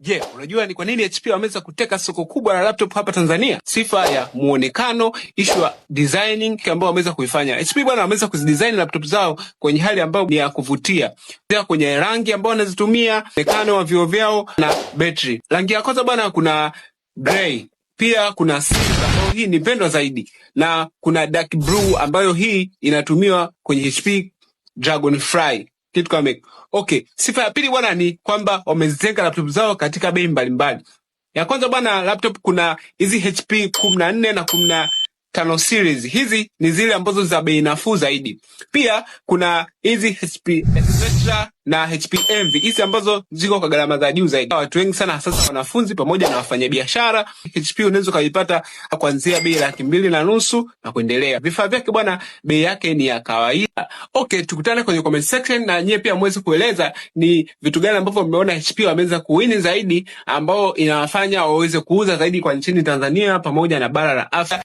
Je, unajua ni kwa nini HP wameweza kuteka soko kubwa la laptop hapa Tanzania? Sifa ya muonekano, issue ya designing ambao wameweza kuifanya. HP bwana wameweza kuzidesign laptop zao kwenye hali ambayo ni ya kuvutia. Pia kwenye rangi ambao wanazitumia, muonekano wa vioo vyao na battery. Rangi ya kwanza bwana kuna gray. Pia kuna silver ambayo hii ni pendwa zaidi. Na kuna dark blue ambayo hii inatumiwa kwenye HP Dragonfly. Kitu kama okay, sifa ya pili bwana ni kwamba wamezitenga laptop zao katika bei mbalimbali. Ya kwanza bwana, laptop kuna hizi HP 14 na 15 series. Hizi ni zile ambazo za bei nafuu zaidi. Pia kuna hizi HP Extra na HP Envy. Hizi ambazo ziko kwa gharama za juu zaidi. Watu wengi sana sasa wanafunzi pamoja na wafanyabiashara. HP unaweza kuipata kuanzia bei 2,500 na kuendelea. Vifaa vyake bwana bei yake ni ya kawaida. Okay, tukutane kwenye comment section na nyie pia muweze kueleza ni vitu gani ambavyo mmeona HP wameweza kuwini zaidi ambao inawafanya waweze kuuza zaidi kwa nchini Tanzania pamoja na bara la Afrika.